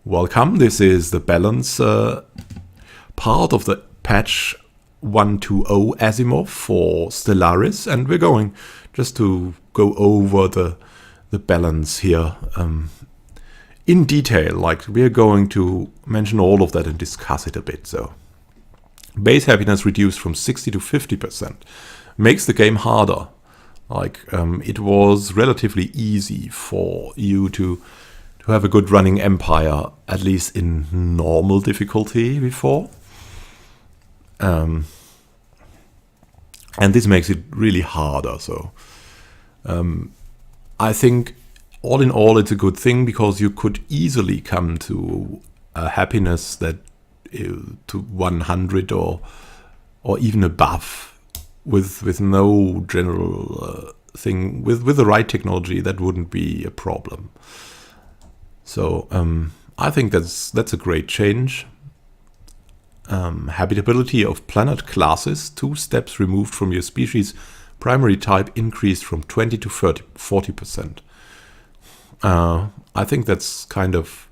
Welcome, this is the balance part of the patch 120 Asimov for Stellaris, and we're going just to go over the balance here in detail. Like, we're going to mention all of that and discuss it a bit. So, base happiness reduced from 60 to 50% makes the game harder. Like, it was relatively easy for you to have a good running empire, at least in normal difficulty before. And this makes it really harder. So I think all in all it's a good thing, because you could easily come to a happiness that to 100 or even above with no general thing. With the right technology, that wouldn't be a problem. So I think that's a great change. Habitability of planet classes, 2 steps removed from your species primary type, increased from 20 to 40%. I think that's kind of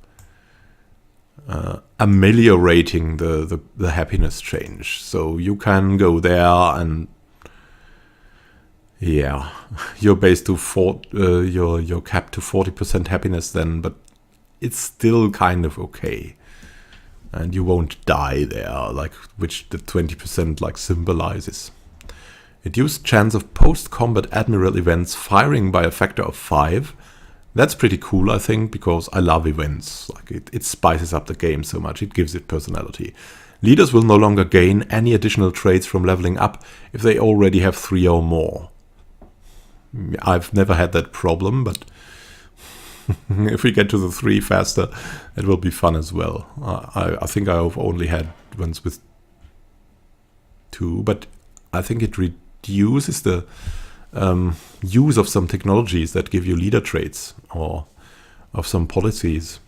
ameliorating the happiness change. So you can go there and yeah, you're based to you're capped to 40% happiness then, but it's still kind of okay. And you won't die there, like, which the 20% like symbolizes. Reduced chance of post-combat admiral events firing by a factor of 5. That's pretty cool, I think, because I love events. Like, it spices up the game so much, it gives it personality. Leaders will no longer gain any additional traits from leveling up if they already have 3 or more. I've never had that problem, but if we get to the 3 faster, it will be fun as well. I think I've only had ones with 2, but I think it reduces the use of some technologies that give you leader traits or of some policies.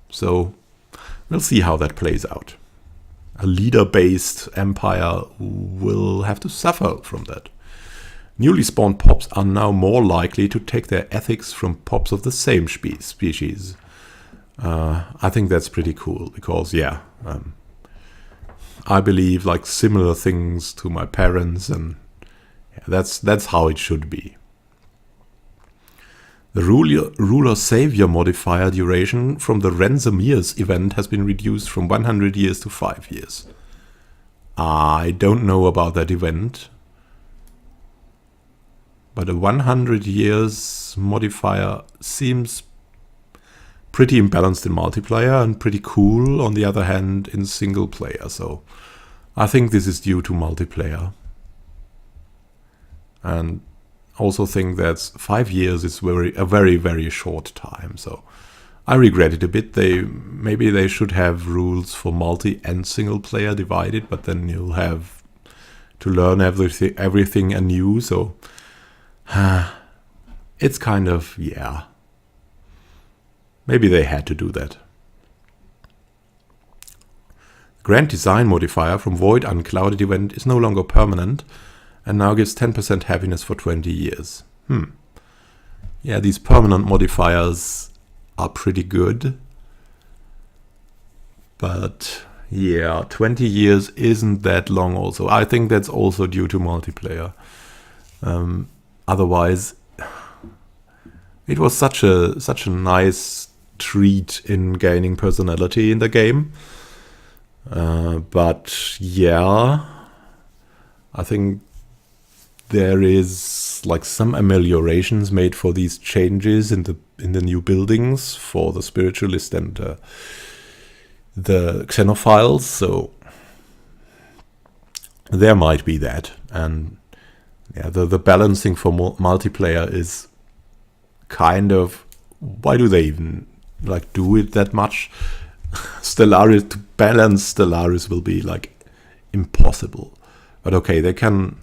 So we'll see how that plays out. A leader-based empire will have to suffer from that. Newly spawned pops are now more likely to take their ethics from pops of the same species. I think that's pretty cool, because yeah, I believe like similar things to my parents, and yeah, that's how it should be. The ruler-savior modifier duration from the ransom years event has been reduced from 100 years to 5 years. I don't know about that event, but a 100 years modifier seems pretty imbalanced in multiplayer and pretty cool, on the other hand, in single player. So I think this is due to multiplayer. And also think that 5 years is a very, very short time. So I regret it a bit. Maybe they should have rules for multi and single player divided, but then you'll have to learn everything anew. So it's kind of, yeah, maybe they had to do that. Grand design modifier from void unclouded event is no longer permanent and now gives 10% happiness for 20 years. Yeah, these permanent modifiers are pretty good, but yeah, 20 years isn't that long also. I think that's also due to multiplayer. Otherwise, it was such a nice treat in gaining personality in the game. But yeah, I think there is like some ameliorations made for these changes in the new buildings for the spiritualist and the xenophiles. So there might be that, and yeah, the balancing for multiplayer is kind of, why do they even like do it that much? Stellaris, to balance Stellaris will be like impossible. But okay, they can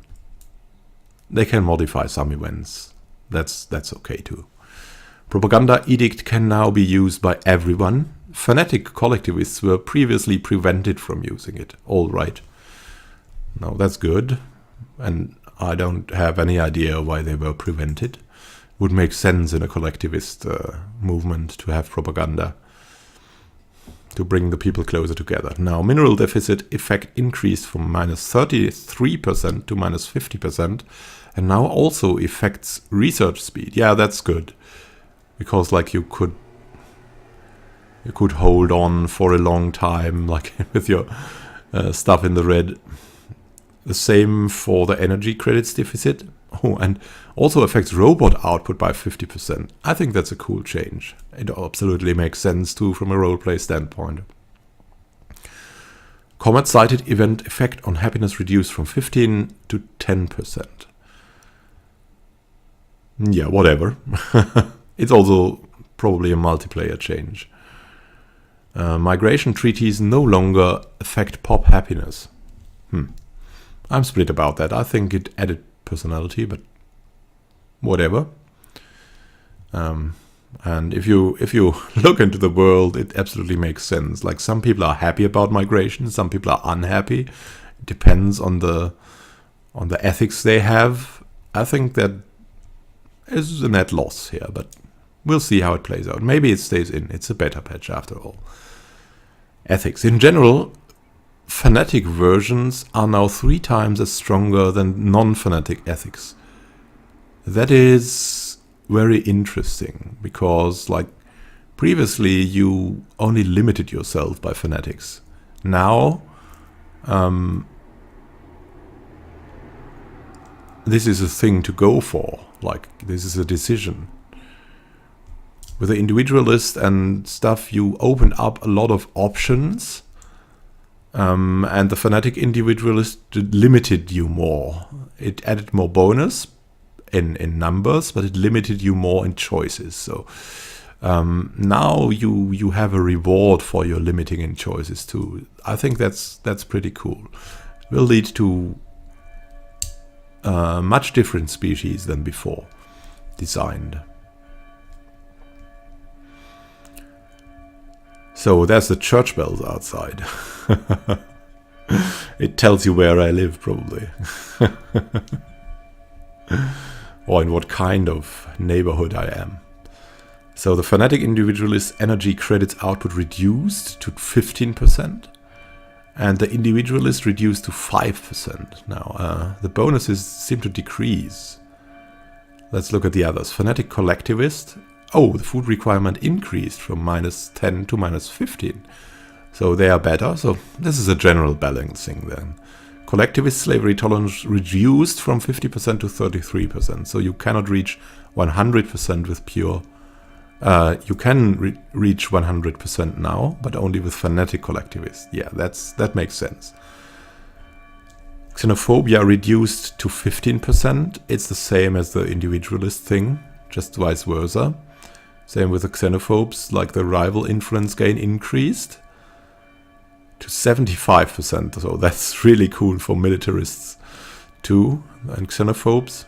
modify some events. That's okay too. Propaganda edict can now be used by everyone. Fanatic collectivists were previously prevented from using it. All right. No, that's good. And I don't have any idea why they were prevented. Would make sense in a collectivist movement to have propaganda. to bring the people closer together. Now, mineral deficit effect increased from -33% to -50%, and now also affects research speed. Yeah, that's good, because like you could hold on for a long time, like with your stuff in the red. The same for the energy credits deficit. Oh, and also affects robot output by 50%. I think that's a cool change. It absolutely makes sense too from a roleplay standpoint. Comet-sighted event effect on happiness reduced from 15 to 10%. Yeah, whatever. It's also probably a multiplayer change. Migration treaties no longer affect pop happiness. I'm split about that. I think it added personality, but whatever. And if you look into the world, it absolutely makes sense. Like, some people are happy about migration, some people are unhappy. It depends on the ethics they have. I think that is a net loss here, but we'll see how it plays out. Maybe it stays in. It's a beta patch after all. Ethics in general. Fanatic versions are now 3 times as stronger than non-fanatic ethics. That is very interesting, because like previously you only limited yourself by fanatics. Now this is a thing to go for. Like, this is a decision. With the individualist and stuff, you open up a lot of options. And the fanatic individualist limited you more. It added more bonus in numbers, but it limited you more in choices. So now you have a reward for your limiting in choices too. I think that's pretty cool. It will lead to much different species than before designed. So there's the church bells outside. It tells you where I live, probably. Or in what kind of neighborhood I am. So the fanatic individualist energy credits output reduced to 15%. And the individualist reduced to 5%. Now, the bonuses seem to decrease. Let's look at the others. Fanatic collectivist. Oh, the food requirement increased from -10 to -15. So they are better. So this is a general balancing then. Collectivist slavery tolerance reduced from 50% to 33%. So you cannot reach 100% with pure... you can reach 100% now, but only with fanatic collectivists. Yeah, that makes sense. Xenophobia reduced to 15%. It's the same as the individualist thing, just vice versa. Same with the xenophobes, like the rival influence gain increased to 75%. So that's really cool for militarists too. And xenophobes,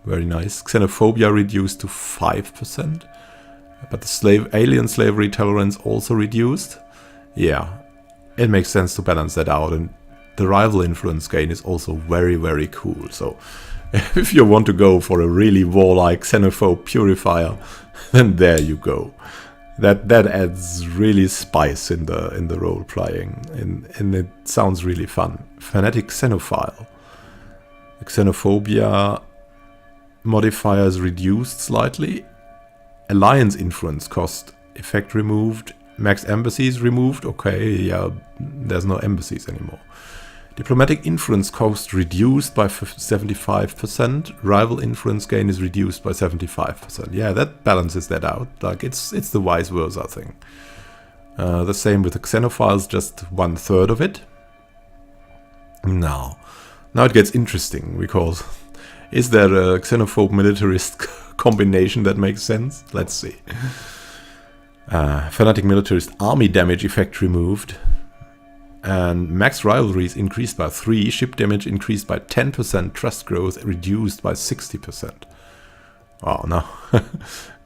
very nice. Xenophobia reduced to 5%. But the alien slavery tolerance also reduced. Yeah, it makes sense to balance that out. And the rival influence gain is also very, very cool. So if you want to go for a really warlike xenophobe purifier, then there you go. That adds really spice in the role playing, and it sounds really fun. Fanatic xenophile. Xenophobia modifiers reduced slightly. Alliance influence cost effect removed. Max embassies removed. Okay, yeah, there's no embassies anymore. Diplomatic influence cost reduced by 75%. Rival influence gain is reduced by 75%. Yeah, that balances that out. Like, it's the vice versa thing. The same with the xenophiles, just 1/3 of it. Now it gets interesting, because is there a xenophobe militarist combination that makes sense? Let's see. Fanatic militarist army damage effect removed. And max rivalries increased by 3, ship damage increased by 10%, trust growth reduced by 60%. Wow, no.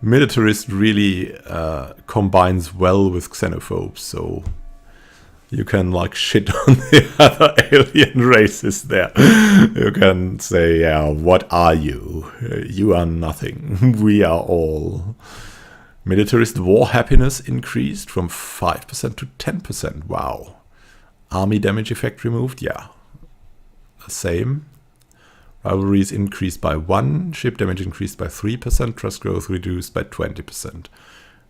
Militarist really combines well with xenophobes, so you can like shit on the other alien races there. You can say, yeah, what are you? You are nothing. We are all Militarist war happiness increased from 5% to 10%. Wow. Army damage effect removed? Yeah. The same. Rivalries increased by 1. Ship damage increased by 3%. Trust growth reduced by 20%.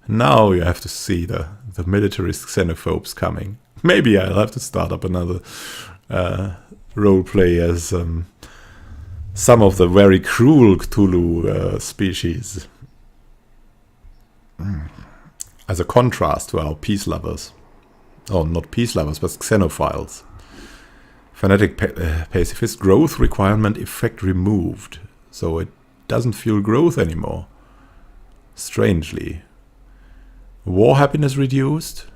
Now you have to see the militarist xenophobes coming. Maybe I'll have to start up another roleplay as some of the very cruel Cthulhu species. As a contrast to our peace lovers. Oh, not peace lovers, but xenophiles. Fanatic pacifist growth requirement effect removed. So it doesn't feel growth anymore. Strangely. War happiness reduced.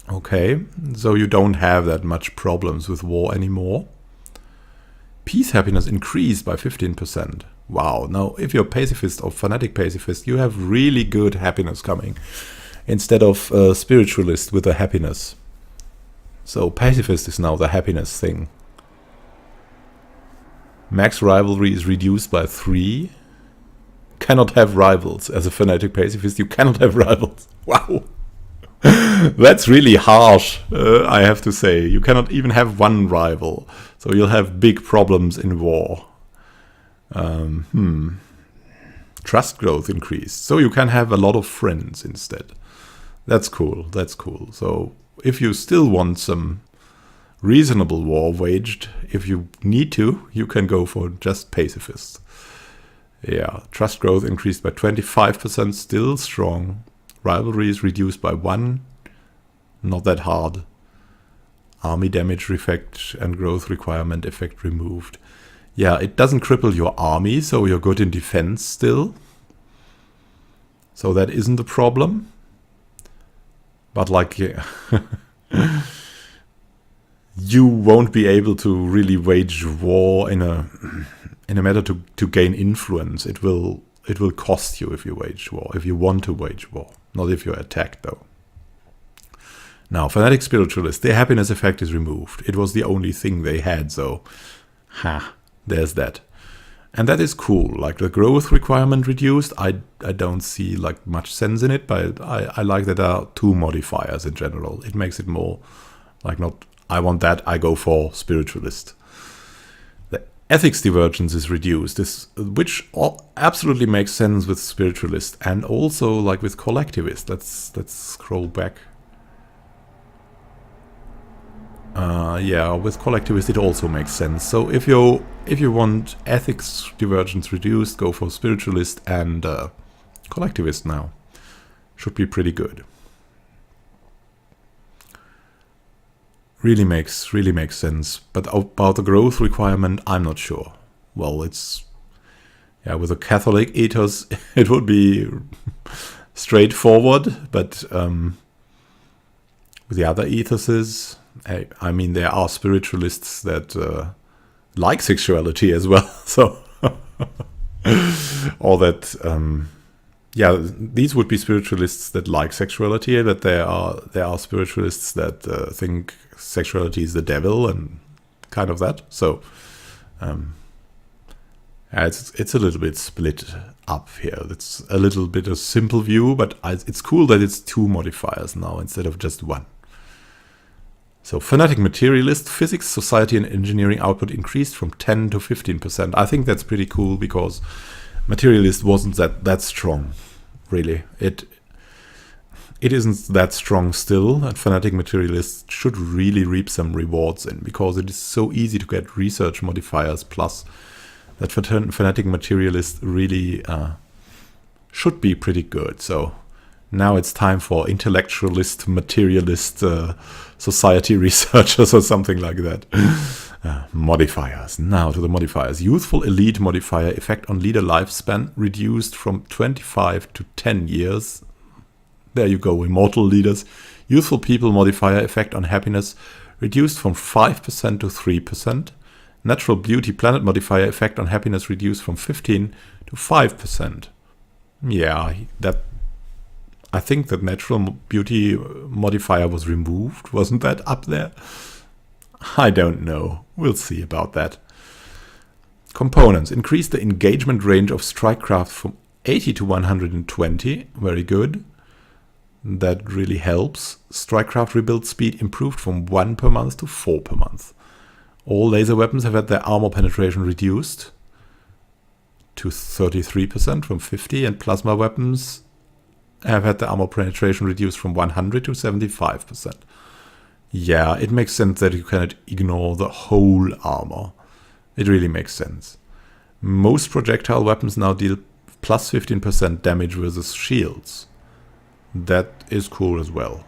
Okay, so you don't have that much problems with war anymore. Peace happiness increased by 15%. Wow, now if you're pacifist or fanatic pacifist, you have really good happiness coming. Instead of spiritualist with a happiness. So pacifist is now the happiness thing. Max rivalry is reduced by 3. Cannot have rivals. As a fanatic pacifist, you cannot have rivals. Wow. That's really harsh, I have to say. You cannot even have one rival. So you'll have big problems in war. Trust growth increased. So you can have a lot of friends instead. That's cool. That's cool. So if you still want some reasonable war waged, if you need to, you can go for just pacifist. Yeah, trust growth increased by 25%, still strong. Rivalry is reduced by 1, not that hard. Army damage effect and growth requirement effect removed. Yeah, it doesn't cripple your army, so you're good in defense still. So that isn't a problem. But like, yeah, you won't be able to really wage war in a matter to gain influence. It will cost you if you wage war, if you want to wage war, not if you're attacked though. Now, fanatic spiritualists, their happiness effect is removed. It was the only thing they had, so there's that. And that is cool. Like the growth requirement reduced, I don't see like much sense in it, but I like that there are 2 modifiers in general. It makes it more like not, I want that, I go for spiritualist. The ethics divergence is reduced, which absolutely makes sense with spiritualist and also like with collectivist. Let's scroll back. Yeah, with collectivist it also makes sense. So if you want ethics divergence reduced, go for spiritualist and collectivist now. Should be pretty good. Really makes sense. But about the growth requirement, I'm not sure. Well, it's with a Catholic ethos, it would be straightforward, but with the other ethoses, I mean, there are spiritualists that like sexuality as well. So, or that, these would be spiritualists that like sexuality. But there are spiritualists that think sexuality is the devil and kind of that. So, it's a little bit split up here. It's a little bit a simple view, but it's cool that it's 2 modifiers now instead of just 1. So fanatic materialist, physics, society and engineering output increased from 10 to 15%. I think that's pretty cool because materialist wasn't that strong, really. It isn't that strong still, and fanatic materialist should really reap some rewards in because it is so easy to get research modifiers, plus that fanatic materialist really should be pretty good. So now it's time for intellectualist, materialist society researchers or something like that. Modifiers. Now to the modifiers. Youthful elite modifier effect on leader lifespan reduced from 25 to 10 years. There you go, immortal leaders. Youthful people modifier effect on happiness reduced from 5% to 3%. Natural beauty planet modifier effect on happiness reduced from 15 to 5%. Yeah, I think that natural beauty modifier was removed. Wasn't that up there? I don't know. We'll see about that. Components. Increase the engagement range of strike craft from 80 to 120, very good. That really helps. Strikecraft rebuild speed improved from 1 per month to 4 per month. All laser weapons have had their armor penetration reduced to 33% from 50, and plasma weapons have had their armor penetration reduced from 100 to 75%. Yeah, it makes sense that you cannot ignore the whole armor. It really makes sense. Most projectile weapons now deal plus 15% damage versus shields. That is cool as well.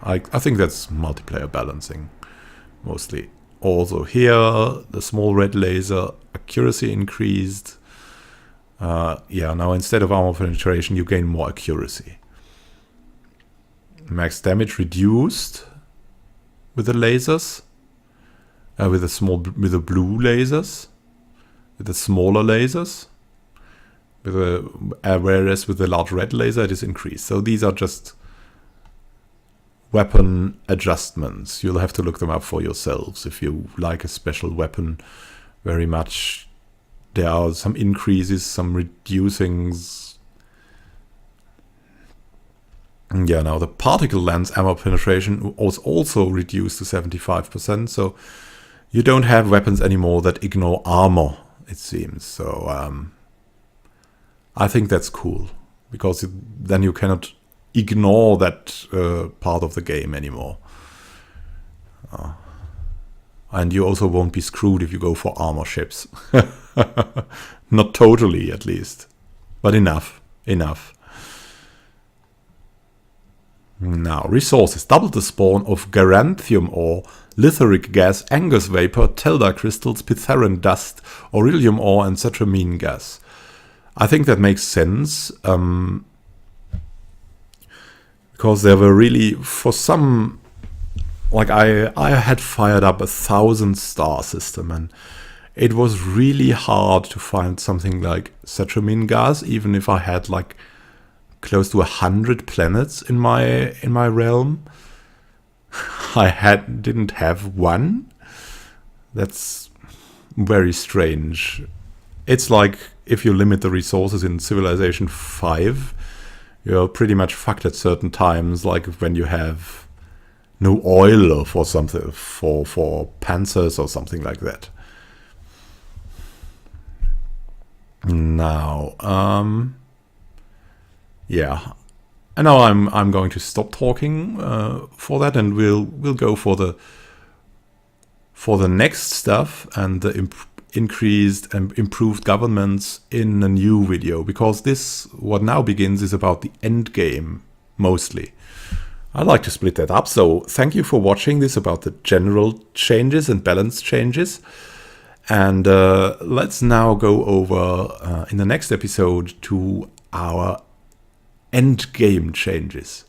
I think that's multiplayer balancing, mostly. Also here, the small red laser accuracy increased. Yeah, now instead of armor penetration, you gain more accuracy. Max damage reduced with the lasers, with the blue lasers, with the smaller lasers. Whereas with the large red laser it is increased. So these are just weapon adjustments. You'll have to look them up for yourselves if you like a special weapon very much. There are some increases, some reducings. Yeah, now the particle lens armor penetration was also reduced to 75%. So you don't have weapons anymore that ignore armor, it seems. So I think that's cool, because then you cannot ignore that part of the game anymore. And you also won't be screwed if you go for armor ships. Not totally, at least. But enough. Now, resources. Double the spawn of garanthium ore, lithuric gas, Angus vapor, Teldar crystals, Pitheran dust, Aurelium ore, and cetramine gas. I think that makes sense, because there were really, for some, like I had fired up 1,000 star system, and it was really hard to find something like cetramine gas, even if I had like close to 100 planets in my realm. Didn't have one. That's very strange. It's like if you limit the resources in Civilization 5, you're pretty much fucked at certain times, like when you have no oil for something, for panzers or something like that. Now, yeah, and now I'm going to stop talking for that, and we'll go for the next stuff and the increased and improved governments in a new video, because this, what now begins, is about the end game mostly. I'd like to split that up, so thank you for watching this about the general changes and balance changes. And let's now go over in the next episode to our end game changes.